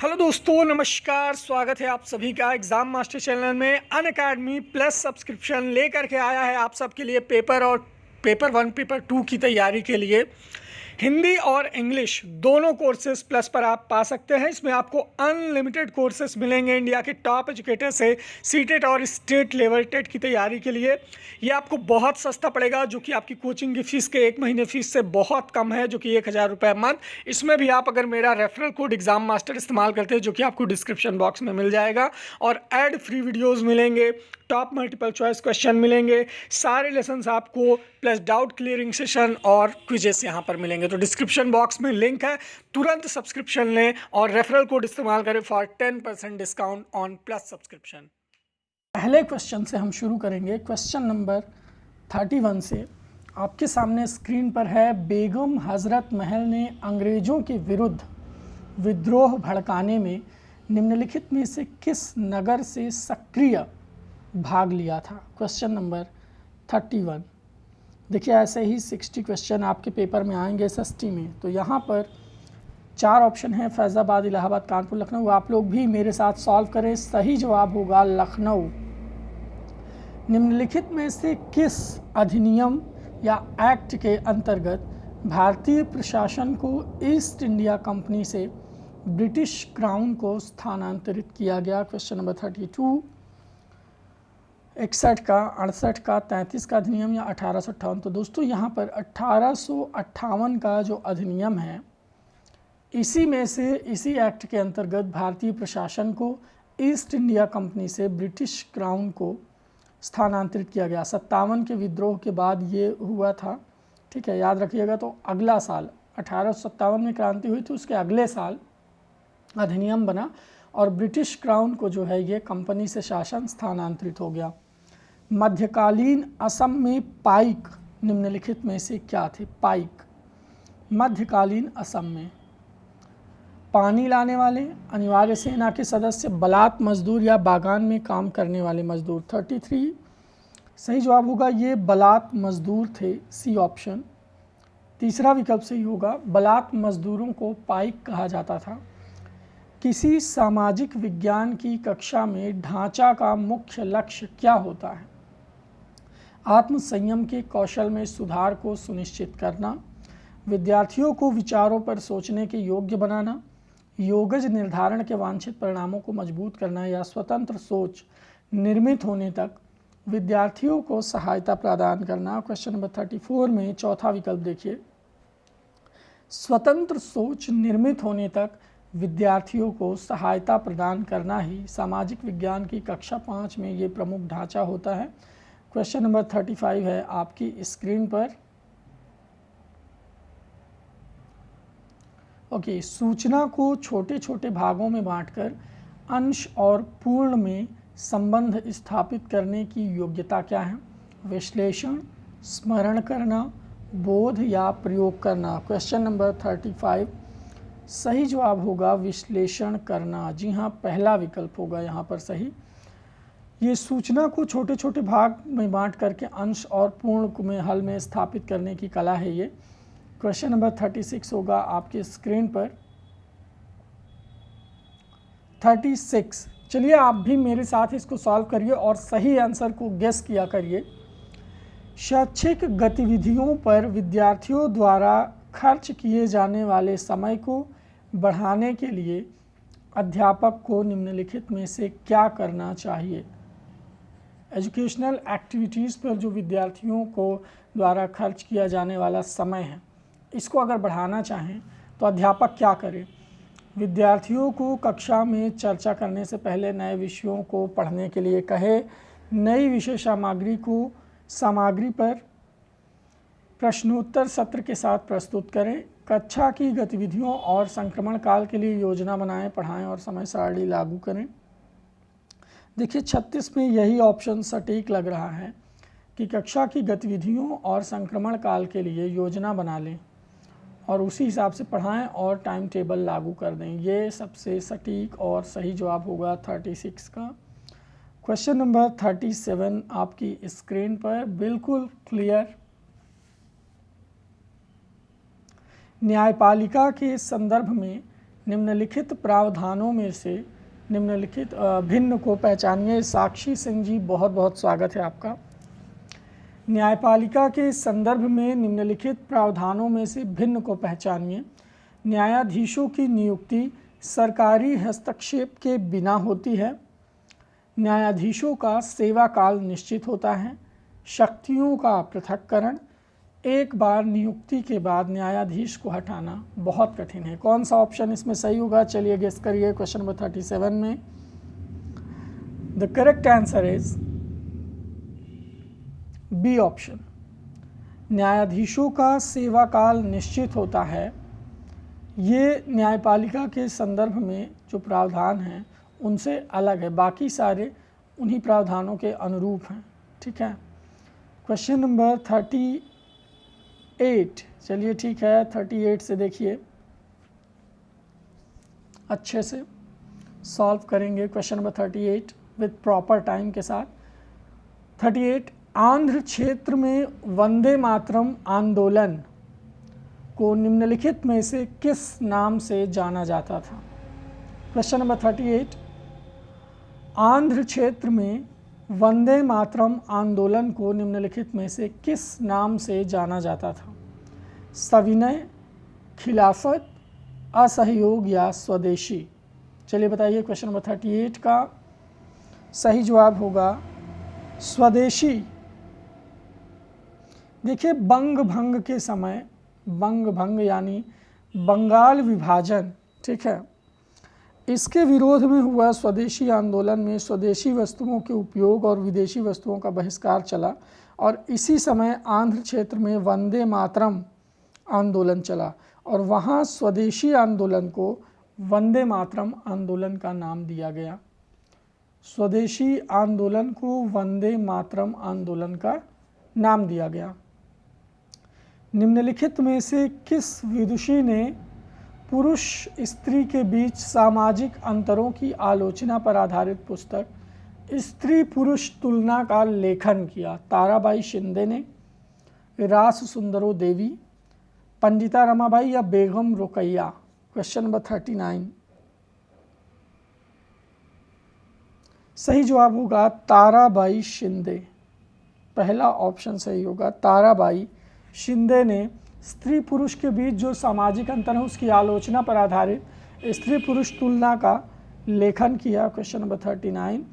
Hello दोस्तों, नमस्कार। स्वागत है आप सभी का एग्ज़ाम मास्टर चैनल में। अनअकैडमी प्लस सब्सक्रिप्शन लेकर के आया है आप सबके लिए पेपर 1 पेपर 2 की तैयारी के लिए हिंदी और इंग्लिश दोनों कोर्सेज प्लस पर आप पा सकते हैं। इसमें आपको अनलिमिटेड कोर्सेज मिलेंगे इंडिया के टॉप एजुकेटर से सीटेट और स्टेट लेवल टेट की तैयारी के लिए। ये आपको बहुत सस्ता पड़ेगा, जो कि आपकी कोचिंग की फ़ीस के 1 महीने फ़ीस से बहुत कम है, जो कि 1000 रुपये मंथ। इसमें भी आप अगर मेरा रेफरल कोड एग्ज़ाम मास्टर इस्तेमाल करते हैं, जो कि आपको डिस्क्रिप्शन बॉक्स में मिल जाएगा, और एड फ्री वीडियोज़ मिलेंगे, टॉप मल्टीपल चॉइस क्वेश्चन मिलेंगे, सारे लेसन्स आपको, प्लस डाउट क्लियरिंग सेशन और क्विजेस यहाँ पर मिलेंगे। तो डिस्क्रिप्शन बॉक्स में लिंक है, तुरंत सब्सक्रिप्शन लें और रेफरल कोड इस्तेमाल करें for 10% discount on plus subscription. पहले क्वेश्चन से हम शुरू करेंगे, क्वेश्चन नंबर 31 से। आपके सामने स्क्रीन पर है, बेगम हज़रत महल ने अंग्रेज़ों के विरुद्ध विद्रोह भड़काने में निम्नलिखित में से किस नगर से सक्रिय भाग लिया था। Question number 31। देखिए, ऐसे ही 60 क्वेश्चन आपके पेपर में आएंगे SST में। तो यहाँ पर 4 ऑप्शन है, फैज़ाबाद, इलाहाबाद, कानपुर, लखनऊ। आप लोग भी मेरे साथ सॉल्व करें। सही जवाब होगा लखनऊ। निम्नलिखित में से किस अधिनियम या एक्ट के अंतर्गत भारतीय प्रशासन को ईस्ट इंडिया कंपनी से ब्रिटिश क्राउन को स्थानांतरित किया गया। Question number 32। 61 का, 68 का, 33 का अधिनियम या 1858। तो दोस्तों यहाँ पर 1858 का जो अधिनियम है, इसी में से, इसी एक्ट के अंतर्गत भारतीय प्रशासन को ईस्ट इंडिया कंपनी से ब्रिटिश क्राउन को स्थानांतरित किया गया। 57 के विद्रोह के बाद ये हुआ था, ठीक है, याद रखिएगा। तो अगला साल 1857 में क्रांति हुई थी, उसके अगले साल अधिनियम बना और ब्रिटिश क्राउन को जो है ये कंपनी से शासन स्थानांतरित हो गया। मध्यकालीन असम में पाइक निम्नलिखित में से क्या थे। पाइक मध्यकालीन असम में पानी लाने वाले, अनिवार्य सेना के सदस्य, बलात मजदूर या बागान में काम करने वाले मजदूर। 33 सही जवाब होगा, ये बलात मजदूर थे, सी ऑप्शन। तीसरा विकल्प सही होगा, बलात मजदूरों को पाइक कहा जाता था। किसी सामाजिक विज्ञान की कक्षा में ढांचा का मुख्य लक्ष्य क्या होता है। आत्मसंयम के कौशल में सुधार को सुनिश्चित करना, विद्यार्थियों को विचारों पर सोचने के योग्य बनाना, योगज निर्धारण के वांछित परिणामों को मजबूत करना, या स्वतंत्र सोच निर्मित होने तक विद्यार्थियों को सहायता प्रदान करना। क्वेश्चन नंबर 34 में चौथा विकल्प देखिए, स्वतंत्र सोच निर्मित होने तक विद्यार्थियों को सहायता प्रदान करना ही सामाजिक विज्ञान की कक्षा 5 में ये प्रमुख ढांचा होता है। क्वेश्चन नंबर 35 है आपकी स्क्रीन पर। ओके, सूचना को छोटे छोटे भागों में बांटकर अंश और पूर्ण में संबंध स्थापित करने की योग्यता क्या है। विश्लेषण, स्मरण करना, बोध या प्रयोग करना। क्वेश्चन नंबर 35 सही जवाब होगा विश्लेषण करना। जी हाँ, पहला विकल्प होगा यहाँ पर सही। ये सूचना को छोटे छोटे भाग में बांट करके अंश और पूर्ण में हल में स्थापित करने की कला है ये। क्वेश्चन नंबर 36 होगा आपकी स्क्रीन पर। 36, चलिए आप भी मेरे साथ इसको सॉल्व करिए और सही आंसर को गेस किया करिए। शैक्षिक गतिविधियों पर विद्यार्थियों द्वारा खर्च किए जाने वाले समय को बढ़ाने के लिए अध्यापक को निम्नलिखित में से क्या करना चाहिए। एजुकेशनल एक्टिविटीज़ पर जो विद्यार्थियों को द्वारा खर्च किया जाने वाला समय है, इसको अगर बढ़ाना चाहें तो अध्यापक क्या करें। विद्यार्थियों को कक्षा में चर्चा करने से पहले नए विषयों को पढ़ने के लिए कहे, नई विषय सामग्री पर प्रश्नोत्तर सत्र के साथ प्रस्तुत करें, कक्षा की गतिविधियों और संक्रमण काल के लिए योजना बनाएं, पढ़ाएं और समय सारणी लागू करें। देखिए 36 में यही ऑप्शन सटीक लग रहा है कि कक्षा की गतिविधियों और संक्रमण काल के लिए योजना बना लें और उसी हिसाब से पढ़ाएं और टाइम टेबल लागू कर दें। ये सबसे सटीक और सही जवाब होगा 36 का। क्वेश्चन नंबर 37 आपकी स्क्रीन पर बिल्कुल क्लियर। न्यायपालिका के संदर्भ में निम्नलिखित प्रावधानों में से निम्नलिखित भिन्न को पहचानिए। साक्षी सिंह जी, बहुत बहुत स्वागत है आपका। न्यायपालिका के संदर्भ में निम्नलिखित प्रावधानों में से भिन्न को पहचानिए। न्यायाधीशों की नियुक्ति सरकारी हस्तक्षेप के बिना होती है। न्यायाधीशों का सेवा काल निश्चित होता है। शक्तियों का पृथक्करण, एक बार नियुक्ति के बाद न्यायाधीश को हटाना बहुत कठिन है। कौन सा ऑप्शन इसमें सही होगा, चलिए गेस करिए। क्वेश्चन नंबर 37 में the correct answer is B option. न्यायाधीशों का सेवा काल निश्चित होता है। ये न्यायपालिका के संदर्भ में जो प्रावधान हैं उनसे अलग है, बाकी सारे उन्हीं प्रावधानों के अनुरूप हैं। ठीक है, क्वेश्चन नंबर 38, चलिए ठीक है 38 से देखिए, अच्छे से सॉल्व करेंगे question number 38 with proper time के साथ। 38, आंध्र क्षेत्र में वंदे मातरम आंदोलन को निम्नलिखित में से किस नाम से जाना जाता था। क्वेश्चन नंबर 38, आंध्र क्षेत्र में वंदे मातरम आंदोलन को निम्नलिखित में से किस नाम से जाना जाता था। सविनय, खिलाफत, असहयोग या स्वदेशी। चलिए बताइए, क्वेश्चन नंबर 38 का सही जवाब होगा स्वदेशी। देखिए, बंग भंग के समय, बंग भंग यानी बंगाल विभाजन, ठीक है, इसके विरोध में हुआ स्वदेशी आंदोलन में स्वदेशी वस्तुओं के उपयोग और विदेशी वस्तुओं का बहिष्कार चला, और इसी समय आंध्र क्षेत्र में वंदे मातरम आंदोलन चला, और वहाँ स्वदेशी आंदोलन को वंदे मातरम आंदोलन का नाम दिया गया। स्वदेशी आंदोलन को वंदे मातरम आंदोलन का नाम दिया गया। निम्नलिखित में से किस विदुषी ने पुरुष स्त्री के बीच सामाजिक अंतरों की आलोचना पर आधारित पुस्तक स्त्री पुरुष तुलना का लेखन किया। ताराबाई शिंदे ने, रास सुंदरो देवी, पंडिता रमाबाई या बेगम रुकैया। क्वेश्चन नंबर 39, सही जवाब होगा ताराबाई शिंदे। पहला ऑप्शन सही होगा। ताराबाई शिंदे ने स्त्री पुरुष के बीच जो सामाजिक अंतर है उसकी आलोचना पर आधारित स्त्री पुरुष तुलना का लेखन किया। Question number 39।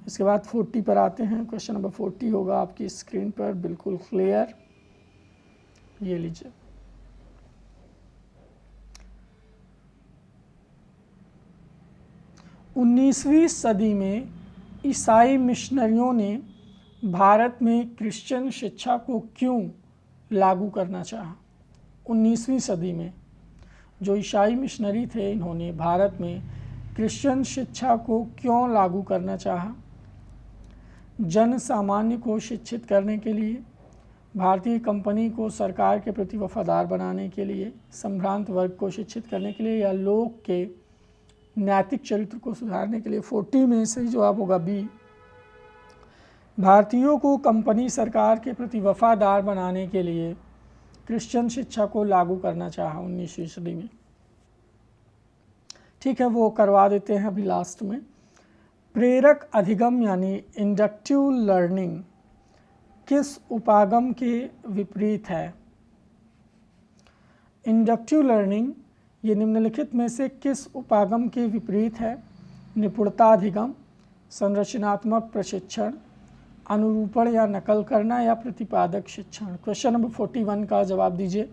इसके बाद 40 पर आते हैं। क्वेश्चन नंबर 40 होगा आपकी स्क्रीन पर, बिल्कुल क्लियर, ये लीजिए। उन्नीसवीं सदी में ईसाई मिशनरियों ने भारत में क्रिश्चियन शिक्षा को क्यों लागू करना चाहा। 19वीं सदी में जो ईसाई मिशनरी थे, इन्होंने भारत में क्रिश्चियन शिक्षा को क्यों लागू करना चाहा। जन सामान्य को शिक्षित करने के लिए, भारतीय कंपनी को सरकार के प्रति वफादार बनाने के लिए, संभ्रांत वर्ग को शिक्षित करने के लिए, या लोग के नैतिक चरित्र को सुधारने के लिए। 40 में सही जवाब होगा बी। भारतीयों को कंपनी सरकार के प्रति वफादार बनाने के लिए क्रिश्चियन शिक्षा को लागू करना चाहा 19वीं सदी में। ठीक है, वो करवा देते हैं अभी लास्ट में। प्रेरक अधिगम यानी इंडक्टिव लर्निंग किस उपागम के विपरीत है। इंडक्टिव लर्निंग ये निम्नलिखित में से किस उपागम के विपरीत है। निपुणता अधिगम, संरचनात्मक प्रशिक्षण, अनुरूपण या नकल करना, या प्रतिपादक शिक्षण। क्वेश्चन नंबर 41 का जवाब दीजिए।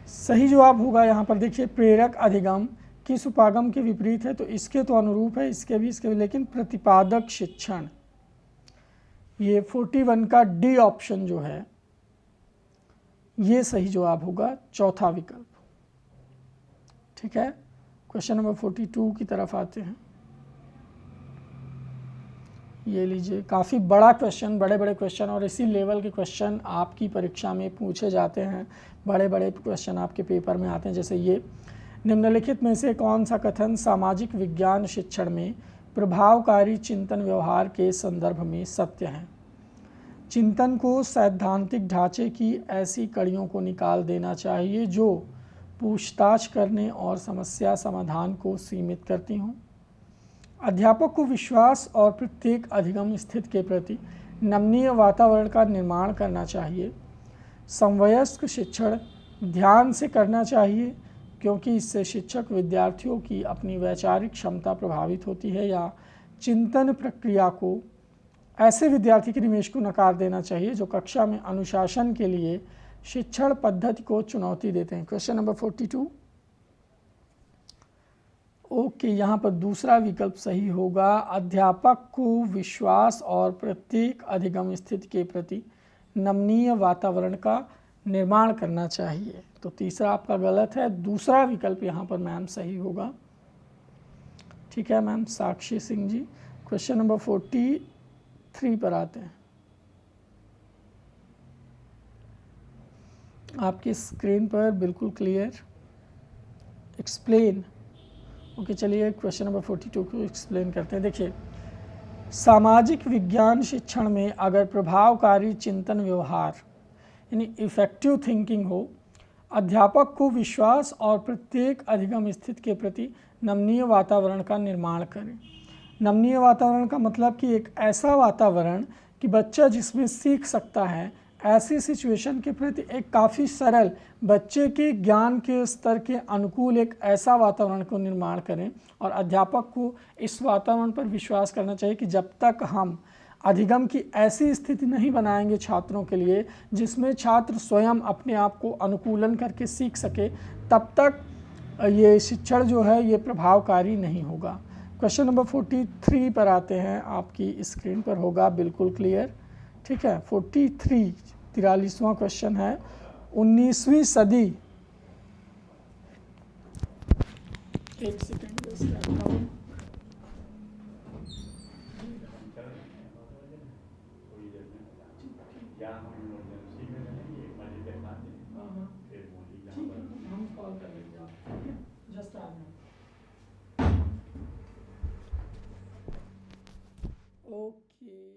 सही जवाब होगा यहाँ पर देखिए, प्रेरक अधिगम किस उपागम के विपरीत है, तो इसके तो अनुरूप है, इसके भी, लेकिन प्रतिपादक शिक्षण, ये 41 का डी ऑप्शन जो है ये सही जवाब होगा, चौथा विकल्प। ठीक है, क्वेश्चन नंबर 42 की तरफ आते हैं। ये लीजिए, काफ़ी बड़ा क्वेश्चन, बड़े बड़े क्वेश्चन, और इसी लेवल के क्वेश्चन आपकी परीक्षा में पूछे जाते हैं। बड़े बड़े क्वेश्चन आपके पेपर में आते हैं, जैसे ये। निम्नलिखित में से कौन सा कथन सामाजिक विज्ञान शिक्षण में प्रभावकारी चिंतन व्यवहार के संदर्भ में सत्य है। चिंतन को सैद्धांतिक ढांचे की ऐसी कड़ियों को निकाल देना चाहिए जो पूछताछ करने और समस्या समाधान को सीमित करती हूँ। अध्यापक को विश्वास और प्रत्येक अधिगम स्थिति के प्रति नमनीय वातावरण का निर्माण करना चाहिए। समवयस्क शिक्षण ध्यान से करना चाहिए, क्योंकि इससे शिक्षक विद्यार्थियों की अपनी वैचारिक क्षमता प्रभावित होती है, या चिंतन प्रक्रिया को ऐसे विद्यार्थी के निवेश को नकार देना चाहिए जो कक्षा में अनुशासन के लिए शिक्षण पद्धति को चुनौती देते हैं। Question number 42। ओके, यहाँ पर दूसरा विकल्प सही होगा। अध्यापक को विश्वास और प्रत्येक अधिगम स्थिति के प्रति नमनीय वातावरण का निर्माण करना चाहिए। तो तीसरा आपका गलत है, दूसरा विकल्प यहाँ पर मैम सही होगा। ठीक है मैम साक्षी सिंह जी। क्वेश्चन नंबर 43 पर आते हैं। आपकी स्क्रीन पर बिल्कुल क्लियर एक्सप्लेन। ओके चलिए क्वेश्चन नंबर 42 को एक्सप्लेन करते हैं। देखिए, सामाजिक विज्ञान शिक्षण में अगर प्रभावकारी चिंतन व्यवहार यानी इफेक्टिव थिंकिंग हो, अध्यापक को विश्वास और प्रत्येक अधिगम स्थिति के प्रति नमनीय वातावरण का निर्माण करें। नमनीय वातावरण का मतलब कि एक ऐसा वातावरण कि बच्चा जिसमें सीख सकता है, ऐसी सिचुएशन के प्रति एक काफ़ी सरल, बच्चे के ज्ञान के स्तर के अनुकूल एक ऐसा वातावरण को निर्माण करें। और अध्यापक को इस वातावरण पर विश्वास करना चाहिए कि जब तक हम अधिगम की ऐसी स्थिति नहीं बनाएंगे छात्रों के लिए जिसमें छात्र स्वयं अपने आप को अनुकूलन करके सीख सके, तब तक ये शिक्षण जो है ये प्रभावकारी नहीं होगा। क्वेश्चन नंबर 43 पर आते हैं। आपकी स्क्रीन पर होगा बिल्कुल क्लियर। ठीक है, 43वां क्वेश्चन है। 19वीं सदी, एक सेकेंड हम कॉल कर लेंगे आपको, जस्ट आ जाए। ओके